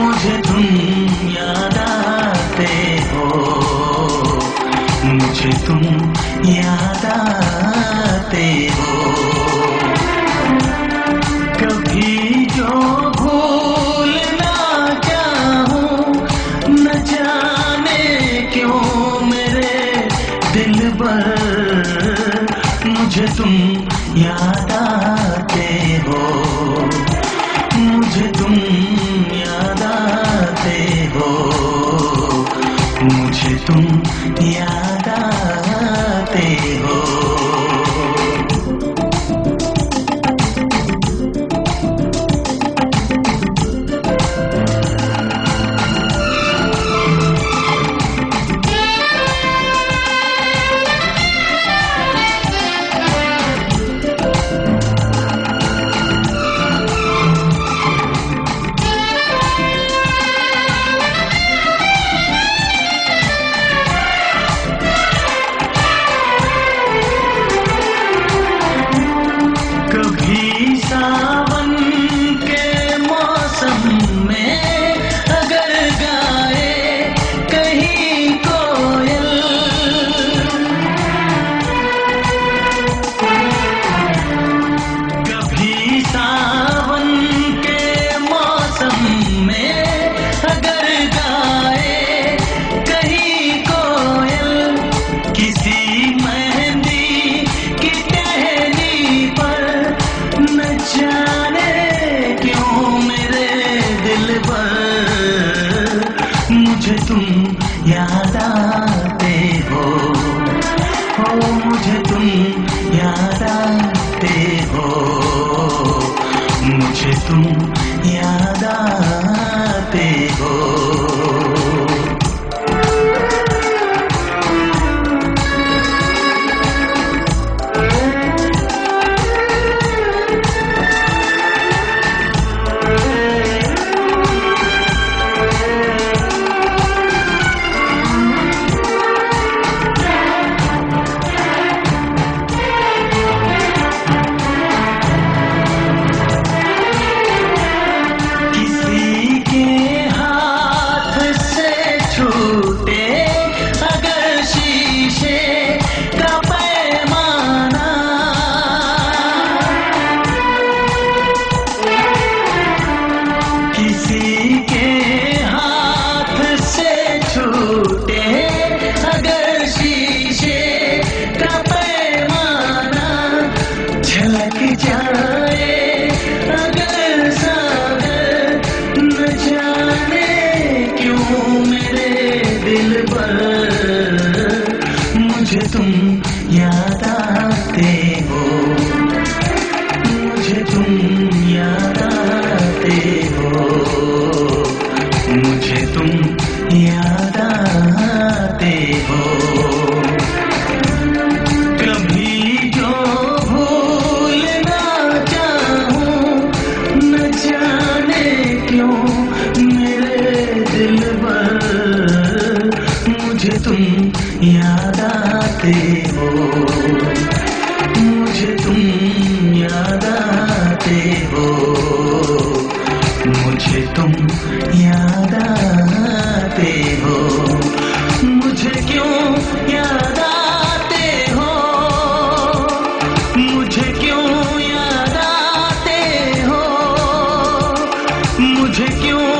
मुझे तुम याद आते हो, मुझे तुम याद आते हो। कभी जो भूल ना चाहूं, न जाने क्यों मेरे दिल पर मुझे तुम याद आते हो, मुझे तुम याद आते हो, मुझे तुम याद आते हो। सावन के मौसम में अगर गाए कहीं कोयल, कभी सावन के मौसम में अगर गाए कहीं कोयल, किसी मेहंदी की टहनी पर न जाने क्यों मेरे दिल पर मुझे तुम याद आते हो, मुझे तुम याद आते हो, मुझे तुम याद आते हो। किसी के हाथ से छूटे अगर शीशे का पैमाना, झलक जाए अगर सागर, न जाने क्यों मेरे दिल पर मुझे तुम याद आते हो, मुझे तुम याद आते हो, मुझे तुम याद आते हो। कभी जो भूल ना चाहूं, न जाने क्यों मेरे दिल पर मुझे तुम याद आते हो, मुझे तुम याद आते हो, मुझे तुम याद आते हो। मुझे क्यों याद आते हो, मुझे क्यों याद आते हो, मुझे क्यों